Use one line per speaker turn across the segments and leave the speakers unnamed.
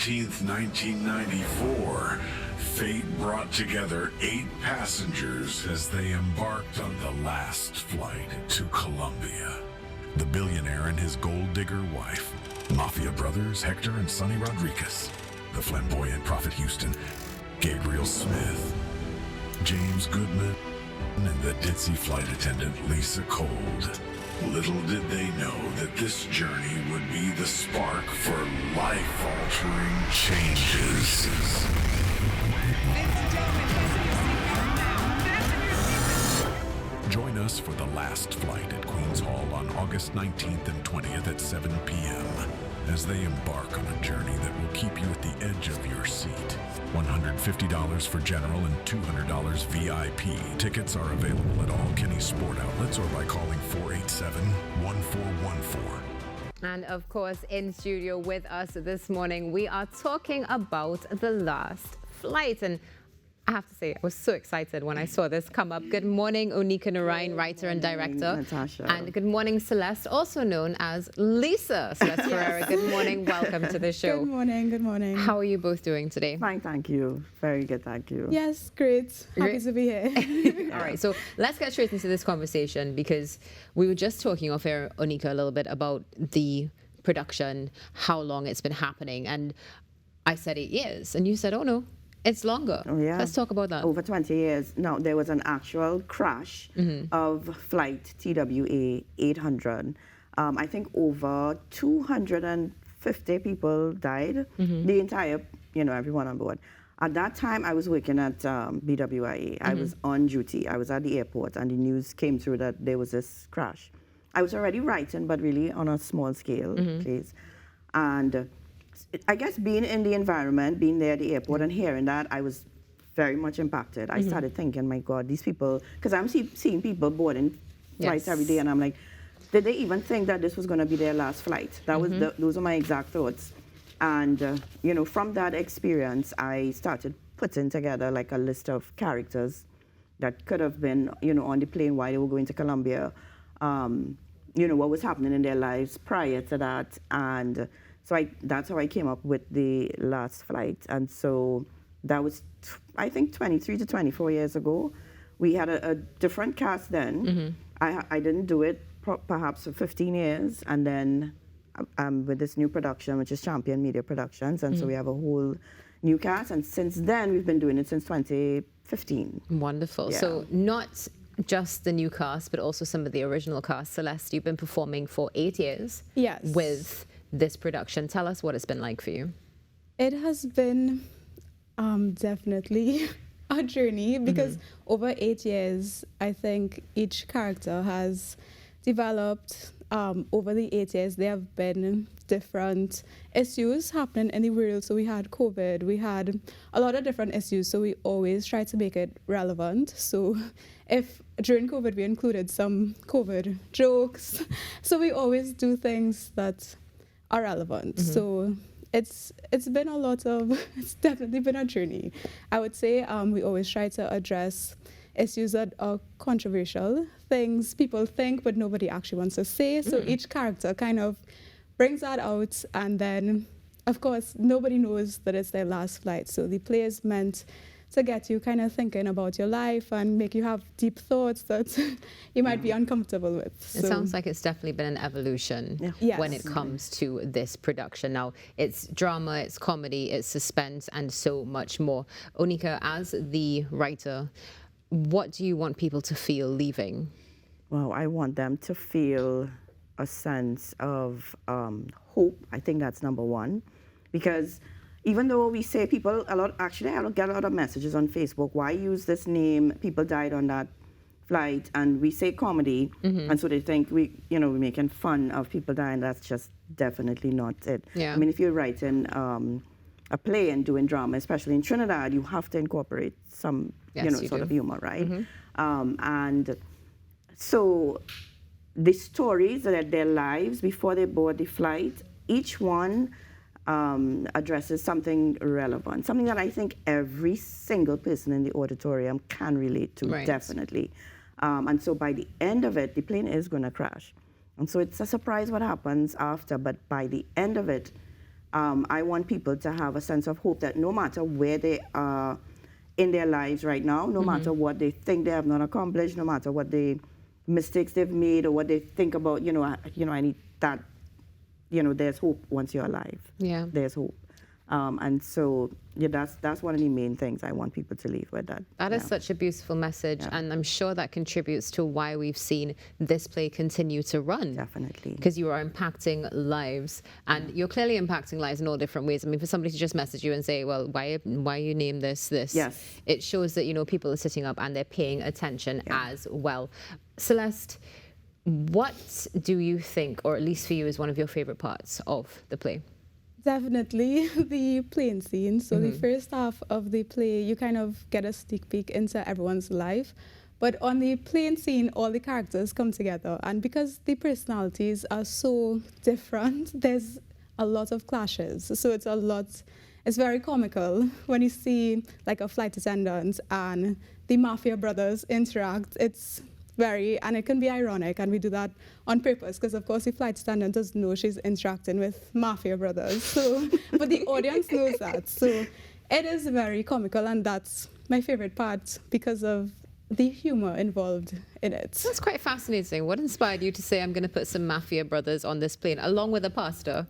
19th, 1994, fate brought together 8 passengers as they embarked on the last flight to Colombia. The billionaire and his gold digger wife, Mafia brothers Hector and Sonny Rodriguez, the flamboyant Prophet Houston, Gabriel Smith, James Goodman, and the ditzy flight attendant Lisa Cold. Little did they know that this journey would be the spark for life-altering changes. Join us for the last flight at Queen's Hall on August 19th and 20th at 7 p.m. as they embark on a journey that will keep you at the edge of your seat. $150 for general and $200 VIP. Tickets are available at all Kenny Sport outlets or by calling 487-1414.
And of course, in studio with us this morning, we are talking about the last flight. And I have to say, I was so excited when I saw this come up. Good morning, Onika Narayan, writer and director.
Natasha.
And good morning, Celeste, also known as Lisa. Celeste Ferreira, good morning. Welcome to the show.
Good morning, good morning.
How are you both doing today?
Fine, thank you. Very good, thank you.
Yes, great. Happy to be here.
All right, so let's get straight into this conversation because we were just talking off air, Onika, a little bit about the production, how long it's been happening. And I said 8 years, and you said, oh no, it's longer.
Oh, yeah.
Let's talk about that.
Over 20 years. Now, there was an actual crash of flight TWA 800. I think over 250 people died. The entire, everyone on board. At that time, I was working at BWIA. I was on duty. I was at the airport, and the news came through that there was this crash. I was already writing, but really on a small scale, please. And I guess being in the environment, being there at the airport and hearing that, I was very much impacted. I started thinking, my God, these people, because I'm seeing people boarding flights every day, and I'm like, did they even think that this was going to be their last flight? That was those are my exact thoughts. And, from that experience, I started putting together like a list of characters that could have been, on the plane while they were going to Colombia, what was happening in their lives prior to that. And so that's how I came up with the last flight. And so that was, I think, 23 to 24 years ago. We had a different cast then. I didn't do it perhaps for 15 years. And then with this new production, which is Champion Media Productions. And so we have a whole new cast. And since then, we've been doing it since 2015.
Wonderful.
Yeah.
So not just the new cast, but also some of the original cast. Celeste, you've been performing for 8 years.
Yes.
With this production. Tell us what it's been like for you.
It has been definitely a journey because over 8 years, I think each character has developed. Over the 8 years, there have been different issues happening in the world. So we had COVID, we had a lot of different issues. So we always try to make it relevant. So if during COVID, we included some COVID jokes. So we always do things that are relevant. So it's been a lot of, it's definitely been a journey. I would say we always try to address issues that are controversial, things people think but nobody actually wants to say. So each character kind of brings that out, and then of course nobody knows that it's their last flight. So the play is meant to get you kind of thinking about your life and make you have deep thoughts that you might be uncomfortable with.
It sounds like it's definitely been an evolution when it comes to this production. Now, it's drama, it's comedy, it's suspense, and so much more. Onika, as the writer, what do you want people to feel leaving?
Well, I want them to feel a sense of hope. I think that's number one. Because even though we say people a lot, actually I get a lot of messages on Facebook, why use this name? People died on that flight, and we say comedy, and so they think we're making fun of people dying. That's just definitely not it.
Yeah.
I mean, if you're writing a play and doing drama, especially in Trinidad, you have to incorporate some, sort of humor, right? And so the stories that their lives before they board the flight, each one addresses something relevant, something that I think every single person in the auditorium can relate to, definitely. And so by the end of it, the plane is going to crash. And so it's a surprise what happens after, but by the end of it, I want people to have a sense of hope that no matter where they are in their lives right now, no matter what they think they have not accomplished, no matter what the mistakes they've made or what they think about, I need that, there's hope once you're alive.
Yeah.
There's hope. And so, yeah, that's one of the main things I want people to leave with. That
is such a beautiful message, and I'm sure that contributes to why we've seen this play continue to run.
Definitely.
Because you are impacting lives, and you're clearly impacting lives in all different ways. I mean, for somebody to just message you and say, well, why you name this?
Yes.
It shows that, people are sitting up and they're paying attention as well. Celeste, what do you think, or at least for you, is one of your favorite parts of the play?
Definitely the plane scene. So the first half of the play, you kind of get a sneak peek into everyone's life. But on the plane scene, all the characters come together. And because the personalities are so different, there's a lot of clashes. So it's very comical when you see like a flight attendant and the mafia brothers interact. And it can be ironic, and we do that on purpose, because of course the flight attendant doesn't know she's interacting with mafia brothers. So, but the audience knows that. So it is very comical, and that's my favorite part because of the humor involved in it.
That's quite fascinating. What inspired you to say, I'm going to put some mafia brothers on this plane, along with a pastor?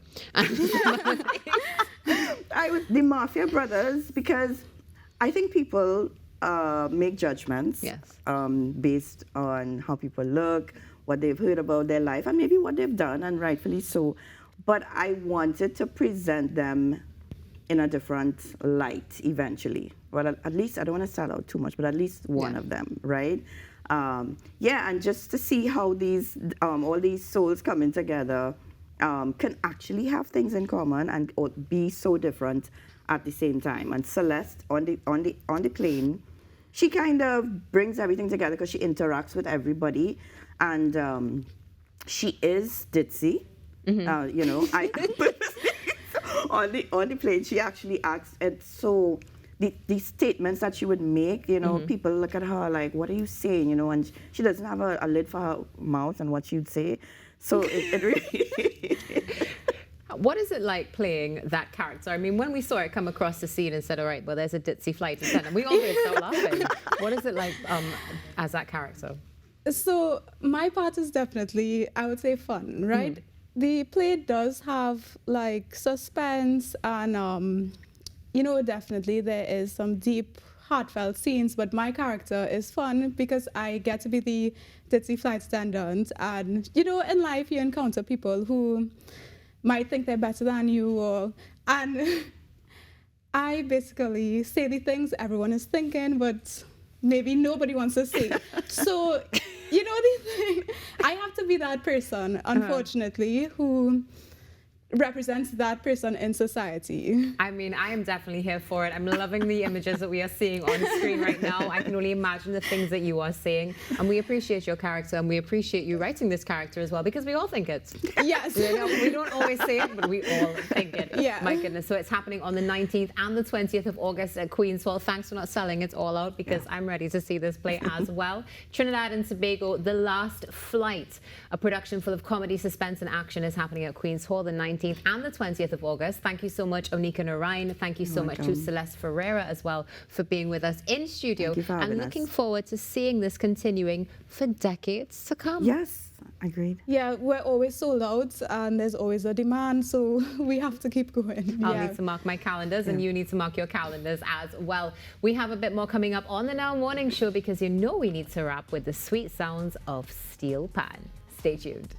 The mafia brothers, because I think people make judgments based on how people look, what they've heard about their life, and maybe what they've done, and rightfully so. But I wanted to present them in a different light eventually. Well, at least, I don't want to start out too much, but at least one of them, right? And just to see how these all these souls coming together can actually have things in common and or be so different at the same time. And Celeste on the plane, she kind of brings everything together because she interacts with everybody, and she is ditzy. I on the plane she actually acts, and so the statements that she would make, people look at her like, what are you saying, and she doesn't have a lid for her mouth and what she'd say. So it really.
What is it like playing that character? I mean, when we saw it come across the scene and said, all right, well, there's a ditzy flight attendant, we all burst out laughing. What is it like as that character? So
my part is definitely, I would say, fun, right? The play does have like suspense and, definitely there is some deep, heartfelt scenes, but my character is fun because I get to be the ditzy flight attendant. And, in life you encounter people who might think they're better than you, and I basically say the things everyone is thinking, but maybe nobody wants to say. So, the thing, I have to be that person, unfortunately, who represents that person in society.
I mean, I am definitely here for it. I'm loving the images that we are seeing on screen right now. I can only imagine the things that you are saying. And we appreciate your character, and we appreciate you writing this character as well, because we all think it.
Yes.
We don't always say it, but we all think it.
Yeah.
My goodness. So it's happening on the 19th and the 20th of August at Queen's Hall. Thanks for not selling it all out, because I'm ready to see this play as well. Trinidad and Tobago, The Last Flight, a production full of comedy, suspense, and action, is happening at Queen's Hall the 19th and the 20th of August. Thank you so much, Onika Narain. Thank you so much to Celeste Ferreira as well for being with us in studio.
Thank you for having
and looking forward to seeing this continuing for decades to come.
Yes, agreed.
Yeah, we're always sold out and there's always a demand, so we have to keep going.
I'll need to mark my calendars and you need to mark your calendars as well. We have a bit more coming up on the Now Morning Show, because we need to wrap with the sweet sounds of steel pan. Stay tuned.